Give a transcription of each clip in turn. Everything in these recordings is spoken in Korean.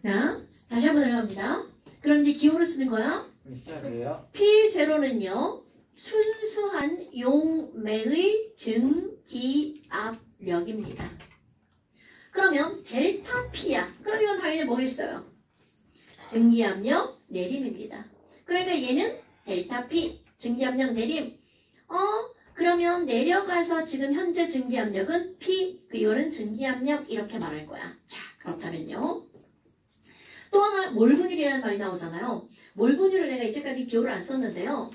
자, 다시 한번 들어갑니다. 그럼 이제 기호를 쓰는 거야. 시작이에요? P0는요. 순수한 용매의 증기압력입니다. 그러면 델타 P야. 그럼 이건 당연히 뭐겠어요? 증기압력 내림입니다. 그러니까 얘는 델타 P, 증기압력 내림. 그러면 내려가서 지금 현재 증기압력은 P, 이거는 증기압력 이렇게 말할 거야. 자, 그렇다면요. 또 하나 몰분율이라는 말이 나오잖아요. 몰분율을 내가 이제까지 기호를 안 썼는데요.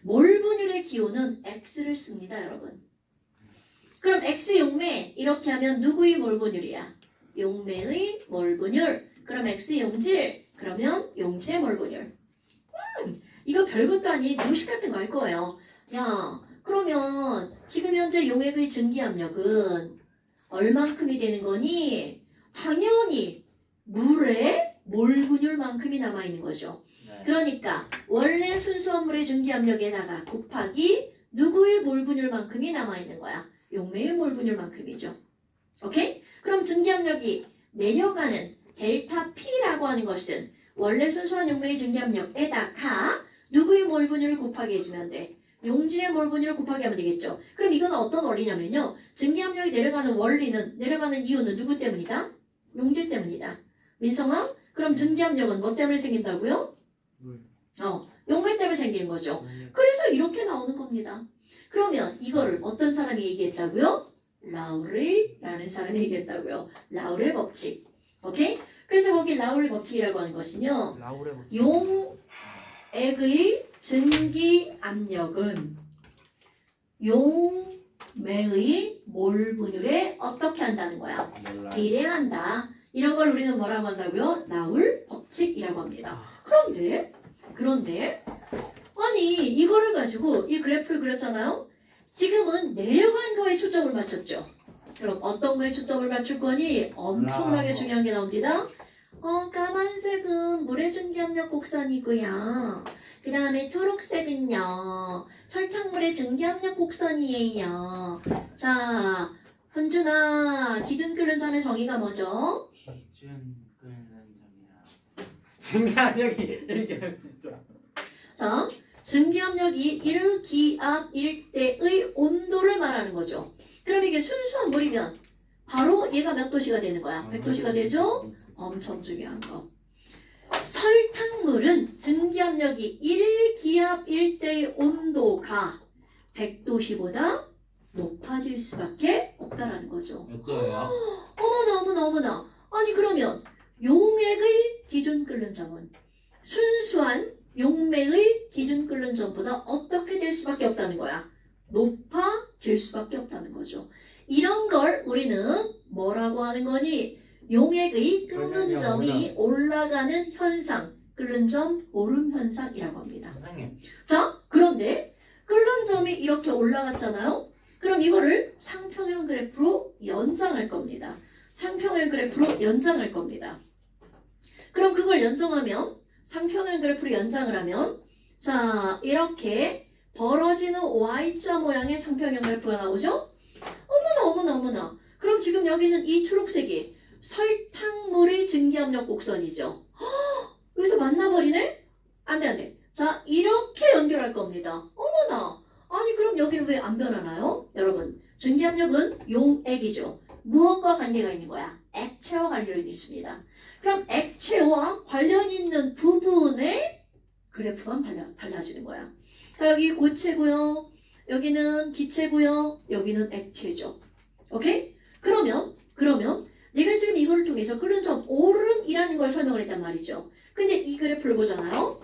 몰분율의 기호는 X를 씁니다, 여러분. 그럼 X 용매 이렇게 하면 누구의 몰분율이야? 용매의 몰분율. 그럼 X 용질. 그러면 용질의 몰분율. 이거 별것도 아닌 무식 같은 거 할 거예요. 야, 그러면 지금 현재 용액의 증기압력은 얼만큼이 되는 거니? 당연히 물의 몰분율만큼이 남아있는 거죠. 네. 그러니까 원래 순수한 물의 증기압력에다가 곱하기 누구의 몰분율만큼이 남아있는 거야? 용매의 몰분율만큼이죠. 오케이? 그럼 증기압력이 내려가는 델타 P라고 하는 것은 원래 순수한 용매의 증기압력에다가 누구의 몰분율을 곱하기 해주면 돼? 용질의 몰분율을 곱하기 하면 되겠죠. 그럼 이건 어떤 원리냐면요. 증기압력이 내려가는 원리는, 내려가는 이유는 누구 때문이다? 용질 때문이다. 민성아? 그럼 증기압력은 뭐 때문에 생긴다고요? 용매 때문에 생기는 거죠. 그래서 이렇게 나오는 겁니다. 그러면 이거를 어떤 사람이 얘기했다고요? 라우르라는 사람이 얘기했다고요. 라우르의 법칙. 오케이? 그래서 거기 라우르의 법칙이라고 하는 것은요. 용액의 증기압력은 용매의 몰분율에 어떻게 한다는 거야? 비례한다. 이런 걸 우리는 뭐라고 한다고요? 라울 법칙이라고 합니다. 그런데 아니 이거를 가지고 이 그래프를 그렸잖아요. 지금은 내려간 거에 초점을 맞췄죠. 그럼 어떤 거에 초점을 맞출 거니? 엄청나게 중요한 게 나옵니다. 까만색은 물의 증기압력 곡선이고요. 그 다음에 초록색은요. 설탕물의 증기압력 곡선이에요. 자, 현준아, 기준 끓는 점의 정의가 뭐죠? 기준 끓는 점이라 증기압력이 이렇게 자, 증기압력이 1기압 1대의 온도를 말하는 거죠. 그럼 이게 순수한 물이면 바로 얘가 몇 도씨가 되는 거야? 100도씨가 되죠? 엄청 중요한 거. 설탕물은 증기압력이 1기압 1대의 온도가 100도씨보다 높아질 수밖에 없다라는 거죠. 몇 도예요? 어머나. 아니 그러면 용액의 기준 끓는 점은 순수한 용매의 기준 끓는 점보다 어떻게 될 수밖에 없다는 거야? 높아질 수밖에 없다는 거죠. 이런 걸 우리는 뭐라고 하는 거니? 용액의 끓는 점이 올라가는 현상, 끓는 점 오름 현상이라고 합니다. 선생님. 자, 그런데 끓는 점이 이렇게 올라갔잖아요. 그럼 이거를 상평형 그래프로 연장할 겁니다. 상평형 그래프로 연장할 겁니다. 그럼 그걸 연장하면 상평형 그래프로 연장을 하면 자 이렇게 벌어지는 Y자 모양의 상평형 그래프가 나오죠? 어머나. 그럼 지금 여기는 이 초록색이 설탕물의 증기압력 곡선이죠. 여기서 만나버리네? 안 돼. 자 이렇게 연결할 겁니다. 어머나. 아니 그럼 여기는 왜 안 변하나요? 여러분 증기압력은 용액이죠. 무엇과 관계가 있는 거야? 액체와 관련이 있습니다. 그럼 액체와 관련 있는 부분의 그래프만 달라지는 거야. 자, 여기 고체고요. 여기는 기체고요. 여기는 액체죠. 오케이? 그러면 내가 지금 이거를 통해서 끓는 점 오름이라는 걸 설명을 했단 말이죠. 근데 이 그래프를 보잖아요.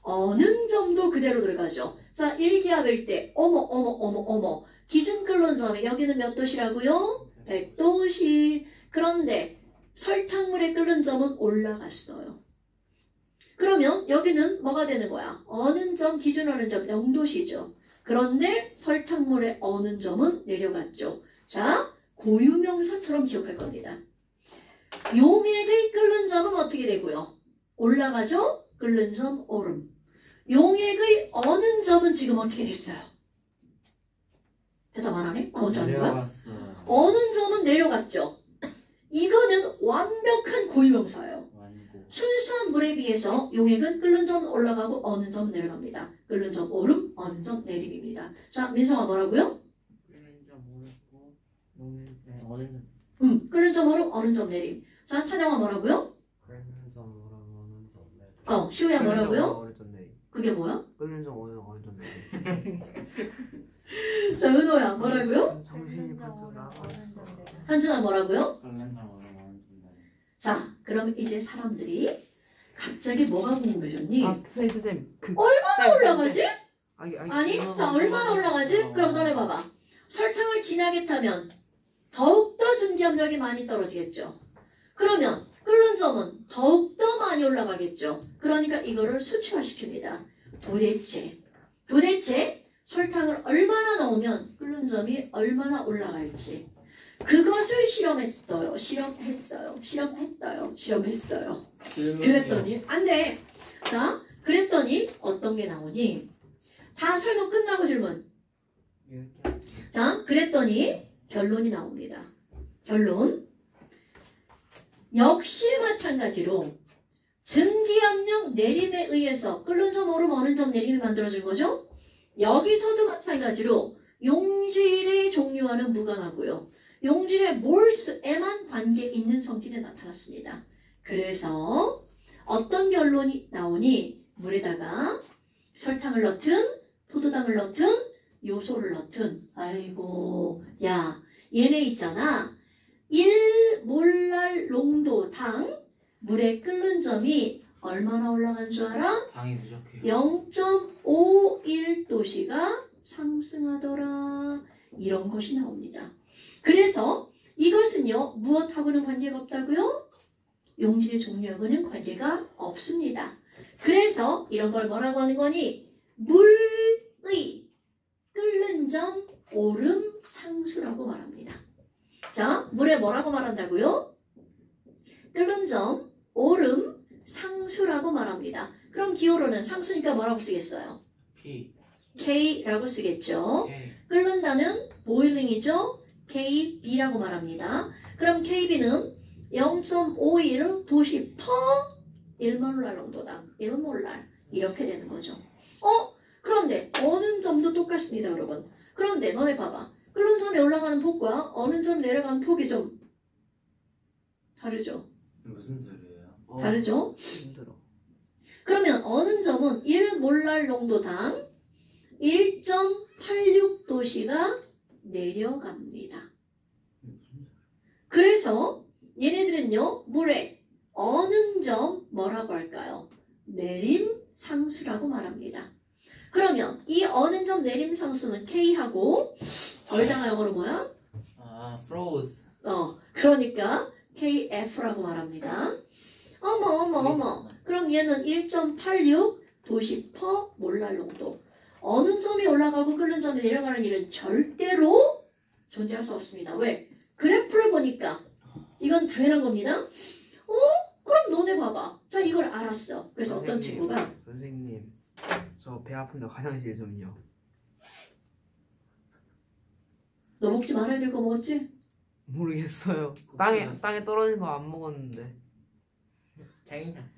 어느 점도 그대로 들어가죠. 자, 1기압일 때 어머. 기준 끓는 점이 여기는 몇 도시라고요? 100도씨. 그런데 설탕물의 끓는 점은 올라갔어요. 그러면 여기는 뭐가 되는 거야? 어느 점, 기준 어느 점 0도씨죠. 그런데 설탕물의 어느 점은 내려갔죠. 자, 고유명사처럼 기억할 겁니다. 용액의 끓는 점은 어떻게 되고요? 올라가죠? 끓는 점 오름. 용액의 어느 점은 지금 어떻게 됐어요? 대답 안 하네? 혼자 하는 거야? 어느 점은 내려갔죠. 이거는 완벽한 고유명사예요. 순수한 물에 비해서 용액은 끓는 점 올라가고 어느 점 내려갑니다. 끓는 점 오름, 어느 점 내림입니다. 자, 민성아 뭐라고요? 끓는 점 오르고 어느 점 끓는 점 오름, 어느 점 내림. 자, 찬영아 뭐라고요? 끓는 점 어느 점 내리. 시우야 뭐라고요? 어느 점 내리. 그게 뭐야? 끓는 점 어느 점 내리. 자, 은호야 뭐라고요? 정신이 번쩍 나와. 한준아 뭐라고요? 끓는 점 오르고 어느 점 내리. 자, 그럼 이제 사람들이 갑자기 뭐가 궁금해졌니? 선생님 얼마나 올라가지? 아니 자, 얼마나 올라가지? 그럼 너네 봐봐. 설탕을 진하게 타면 더욱더 증기압력이 많이 떨어지겠죠. 그러면 끓는 점은 더욱더 많이 올라가겠죠. 그러니까 이거를 수치화시킵니다. 도대체 설탕을 얼마나 넣으면 끓는 점이 얼마나 올라갈지 그것을 실험했어요. 그랬더니 안 돼. 자, 그랬더니 어떤 게 나오니? 다 설명 끝나고 질문. 자, 그랬더니 결론이 나옵니다. 결론. 역시 마찬가지로 증기압력 내림에 의해서 끓는 점 오름 어느 점 내림이 만들어진 거죠. 여기서도 마찬가지로 용질의 종류와는 무관하고요. 용질의 몰수에만 관계 있는 성질이 나타났습니다. 그래서 어떤 결론이 나오니? 물에다가 설탕을 넣든 포도당을 넣든 요소를 넣든 아이고 야 얘네 있잖아. 1몰랄 농도 당 물에 끓는 점이 얼마나 올라간 줄 알아? 당이 부족해요. 0.51도씨가 상승하더라. 이런 것이 나옵니다. 그래서 이것은요 무엇하고는 관계가 없다고요? 용질의 종류하고는 관계가 없습니다. 그래서 이런 걸 뭐라고 하는 거니? 물의 끓는 점 오름 상수라고 말합니다. 자, 물에 뭐라고 말한다고요? 끓는 점 오름 상수라고 말합니다. 그럼 기호로는 상수니까 뭐라고 쓰겠어요? P K라고 쓰겠죠. K 끓는다는 보일링이죠. KB라고 말합니다. 그럼 KB는 0.51 도시 퍼 1몰랄 농도당 1몰랄 이렇게 되는 거죠. 그런데 어느 점도 똑같습니다, 여러분. 그런데 너네 봐봐. 끓는 점이 올라가는 폭과 어느 점 내려가는 폭이 좀 다르죠. 무슨 소리예요? 다르죠? 힘들어. 그러면 어느 점은 1몰랄 농도당 1.86도씨가 내려갑니다. 그래서 얘네들은요 물에 어느 점 뭐라고 할까요? 내림 상수라고 말합니다. 그러면 이 어느 점 내림 상수는 K하고 얼당하 영어로 뭐야? froze. 그러니까 KF라고 말합니다. 어머. 그럼 얘는 1.86 도시 퍼 몰랄 농도. 어느 점이 올라가고 끓는 점이 내려가는 일은 절대로 존재할 수 없습니다. 왜? 그래프를 보니까 이건 당연한 겁니다. 그럼 너네 봐봐. 자, 이걸 알았어. 그래서 어떤 친구가 선생님 저 배 아픈데 화장실 좀요. 너 먹지 말아야 될 거 먹었지? 모르겠어요. 땅에 떨어진 거 안 먹었는데. 땡이냐?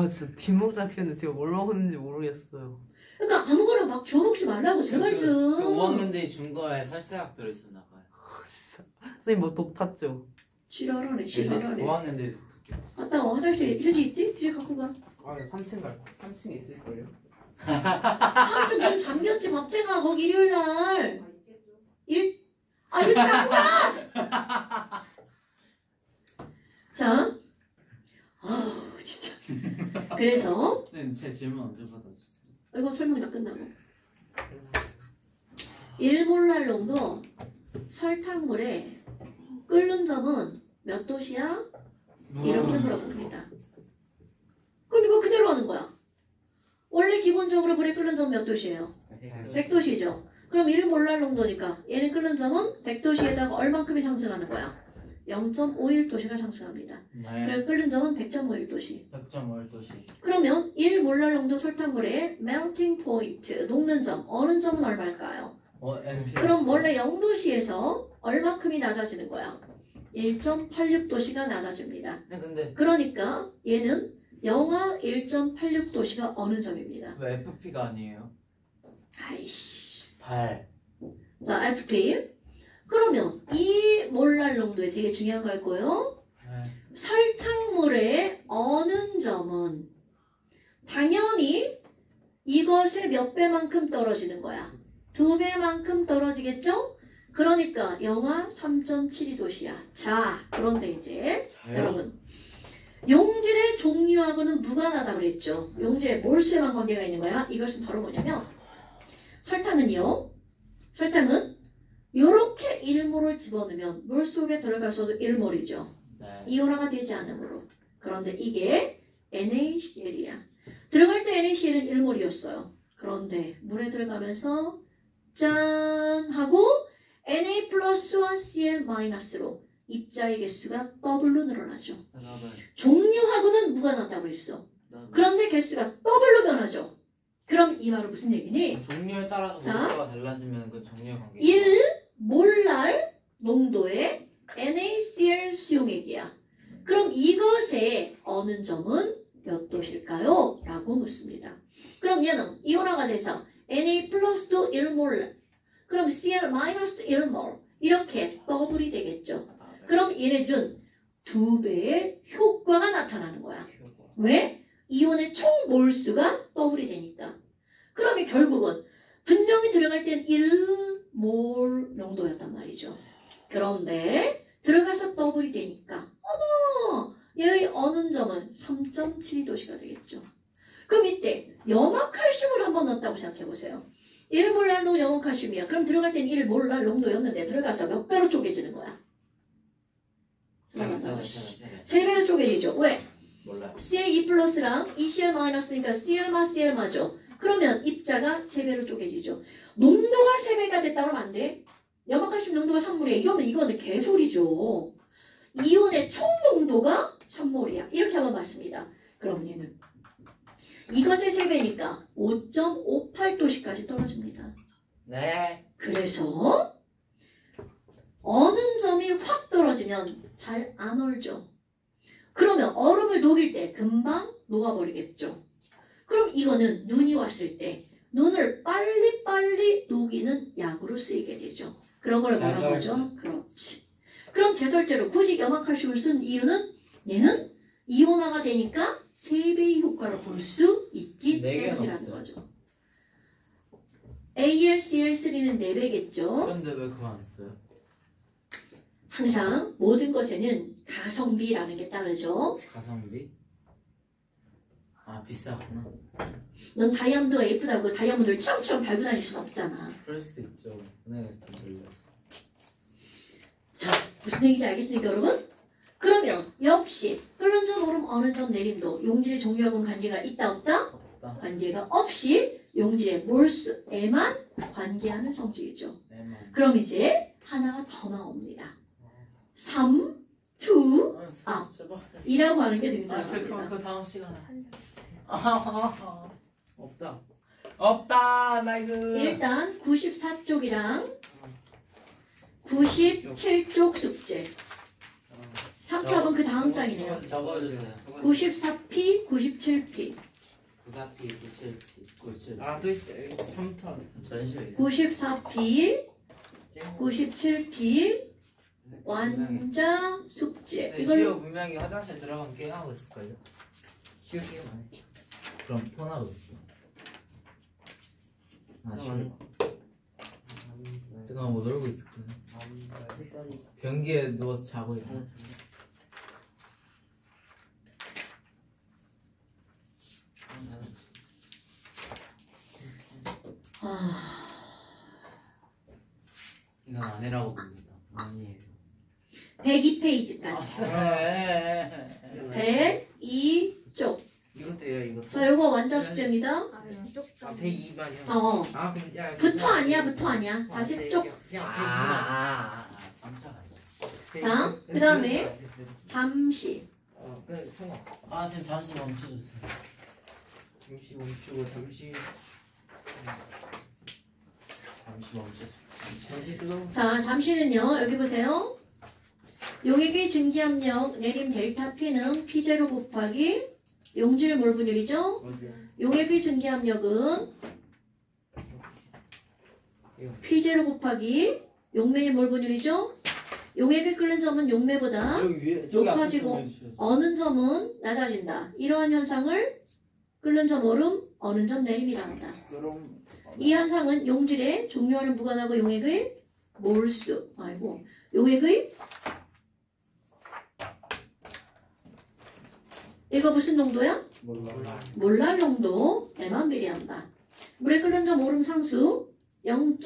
진짜 뒷목 잡히는데 제가 뭘 먹었는지 모르겠어요. 그러니까 아무거나 막 주워 먹지 말라고 제발 좀. 그 5학년들이 준 거에 설사약 들어있었나 봐요. 진짜 선생님 뭐 독 탔죠? 지랄하네. 5학년들이 갔다 와. 화장실에 휴지 있대? 휴지 갖고 가. 3층 갈 거. 3층에 있을걸요? 3층 문 잠겼지. 밥탱아 거기 일요일 날. 휴지 갖고 가! 자. 진짜. 그래서 제 질문 언제 받아주세요? 이거 설명 다 끝나고 1몰랄 농도 설탕물에 끓는 점은 몇 도시야? 이렇게 물어봅니다. 그럼 이거 그대로 하는 거야. 원래 기본적으로 물에 끓는 점은 몇 도시예요? 100도시죠. 그럼 1몰랄 농도니까 얘는 끓는 점은 100도시에다가 얼만큼이 상승하는 거야? 0.51도시가 상승합니다. 그럼 끓는 점은 100.51도시. 100.51도시. 그러면 1몰랄 농도 설탕물의 melting point, 녹는 점, 어느 점은 얼마일까요? MP. 그럼 원래 0도시에서 얼마큼이 낮아지는 거야? 1.86도씨가 낮아집니다. 네, 근데 그러니까 얘는 영하 1.86도씨가 어느 점입니다. 왜 FP가 아니에요? 아이씨. 8. 자, FP. 그러면 이 몰랄 농도에 되게 중요한 거 할 거예요. 네. 설탕물의 어느 점은 당연히 이것의 몇 배만큼 떨어지는 거야. 2배만큼 떨어지겠죠? 그러니까 영하 3.72도씨야. 자, 그런데 이제 여러분 용질의 종류하고는 무관하다고 그랬죠. 용질의 몰수에만 관계가 있는 거야. 이것은 바로 뭐냐면 설탕은요. 설탕은 이렇게 1몰을 집어넣으면 물 속에 들어가서도 1몰이죠. 네. 이온화가 되지 않으므로. 그런데 이게 NaCl이야. 들어갈 때 NaCl은 1몰이었어요. 그런데 물에 들어가면서 짠 하고 Na 플러스와 Cl 마이너스로 입자의 개수가 더블로 늘어나죠. 종류하고는 무관하다고 그랬어. 그런데 개수가 더블로 변하죠. 그럼 이 말은 무슨 얘기니? 종류에 따라서 자. 몰수가 달라지면 그 종류의 관계. 1몰랄 농도의 NaCl 수용액이야. 그럼 이것의 어느 점은 몇 도실까요? 라고 묻습니다. 그럼 얘는 이온화가 돼서 Na 플러스도 1몰, 그럼 Cl 마이너스도 1몰 이렇게 더블이 되겠죠. 그럼 얘네들은 2배의 효과가 나타나는 거야. 왜? 이온의 총 몰수가 더블이 되니까. 그러면 결국은 분명히 들어갈 땐 1몰 농도였단 말이죠. 그런데 들어가서 더블이 되니까 어머! 얘의 어느 점은 3.72도씨가 되겠죠. 그럼 이때 염화칼슘을 한번 넣었다고 생각해보세요. 1몰랄 농도 염화칼슘이야. 그럼 들어갈 땐 1몰랄 농도였는데 들어가서 몇 배로 쪼개지는 거야? 세 배로 쪼개지죠. 왜? 몰라요. CA2 플러스랑 ECl 마이너스니까 CL마 CL마죠. 그러면 입자가 3배로 쪼개지죠. 농도가 3배가 됐다 그러면 안 돼. 염화칼슘 농도가 3몰이야. 이러면 이거는 개소리죠. 이온의 총 농도가 3몰이야. 이렇게 하면 맞습니다. 그럼 얘는 이것의 3배니까 5.58도씨까지 떨어집니다. 네. 그래서 어느 점이 확 떨어지면 잘 안 얼죠. 그러면 얼음을 녹일 때 금방 녹아버리겠죠. 그럼 이거는 눈이 왔을 때 눈을 빨리빨리 녹이는 약으로 쓰이게 되죠. 그런 걸 뭐라고 하죠? 그렇지. 그럼 제설제로 굳이 염화칼슘을 쓴 이유는 얘는 이온화가 되니까 3배의 효과를 볼 수 있기 때문이라는 거죠. AlCl3는 4배겠죠. 그런데 왜 그거 안 써요? 항상 모든 것에는 가성비라는 게 따르죠. 가성비? 아 비싸구나. 넌 다이아몬드가 예쁘다고 다이아몬드를 치렁치렁 달고 다닐 순 없잖아. 그럴 수도 있죠. 은행에서 돈 돌려서. 자, 무슨 얘기인지 알겠습니까, 여러분? 그러면 역시 끓는 점, 얼음, 어느 점, 내림도 용질의 종류하고는 관계가 있다, 없다? 없다. 관계가 없이 용질의 몰수에만 관계하는 성질이죠. 네만. 그럼 이제 하나가 더 나옵니다. 3, 2, 아. 제발. 2라고 하는 게 아, 등장합니다. 그럼 그 다음 시간에. 없다. 없다. 나이스. 일단 94쪽이랑 97쪽 숙제. 3첩은 그 다음 장이네요. 적어주세요. 94P, 97P. 94P, 97P, 97. 아또 있어. 3턴. 전시회. 94P, 97P. 완자 숙제. 네, 이걸 시호 분명히 화장실 들어가면 게임하고 있을걸요? 시우 게임 안 해. 그럼 폰하고 있어. 아, 시호. 잠깐 뭐 놀고 있을거요. 변기에 누워서 자고 있어. 이건 아니라고 봅니다. 아니에요. 102페이지까지. 102쪽. 이것도요 이거. 자, 요거 완자 숙제입니다. 아 102만이요. 어. 아 그럼 야. 부터 아니야, 부터 아니야. 다시 쪽. 그냥 깜짝아. 자, 그 다음에 잠시. 그 성공. 아, 선생님 잠시 멈춰주세요. 잠시 멈추고 잠시 잠시 멈춰주세요. 잠시 끄고. 자, 잠시는요. 여기 보세요. 용액의 증기압력 내림 델타 P는 P0 곱하기 용질 몰 분율이죠. 어디요? 용액의 증기압력은 P0 곱하기 용매의 몰 분율이죠. 용액이 끓는 점은 용매보다 저기 위에 저기 앞에 높아지고 설명해 주셔서. 어는 점은 낮아진다. 이러한 현상을 끓는 점 오름, 어는 점 내림이라 한다. 그럼 이 현상은 용질의 종류와는 무관하고 용액의 몰수, 용액의 이거 무슨 농도야? 몰라. 몰랄 농도에만 비례한다. 물에 끓는 점 오름 상수 0.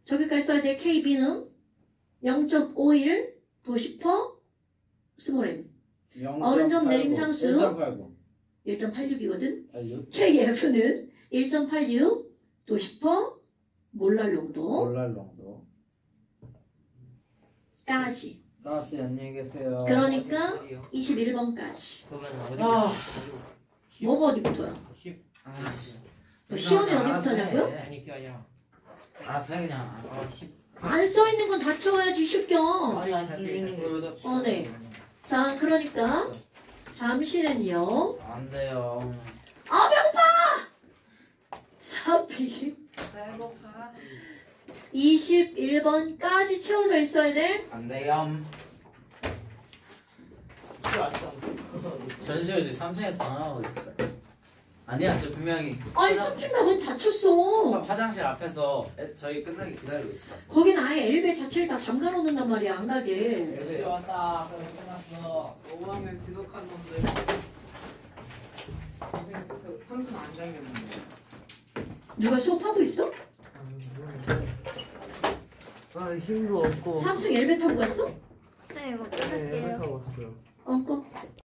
저기까지 써야 돼. KB는 0.51 도시퍼 스몰 m. 어느 점 내림 상수 1.86이거든. KF는 1.86 도시퍼 몰랄 농도 몰랄 정도. 까지. 까지 안녕히 계세요. 그러니까 21번까지. 그러면 어디? 아. 뭐가 어디부터야? 10. 아, 씨. 시험이 어디부터냐고요? 아니 그게 아니라 알아서 해 그냥. 10. 안 써있는 건 다 채워야지 쉽겨. 아니 안 쓰이는 거여다. 어, 네. 자, 그러니까 잠시는요. 안 돼요. 아, 배고파! 사비 배고파. 21번까지 채워져 있어야 돼. 안 돼요. 싫어 안 써. 전시회지 3층에서 방황하고 있어요. 아니야, 저 분명히 아니, 3층 나문 닫혔어. 화장실 앞에서 저희 끝나기 기다리고 있을 것 같아요. 거긴 아예 엘베 자체를 다 잠가 놓는단 말이야, 안 가게. 역시 왔다. 그럼 끝났어. 5학년 지독한 놈들. 삼촌 안 잠겼는데. 누가 수업하고 있어? 아 힘도 없고. 삼층 엘베 타고 갔어? 네, 이거 네, 끊을게요. 타고 왔어요. 어, 꺼.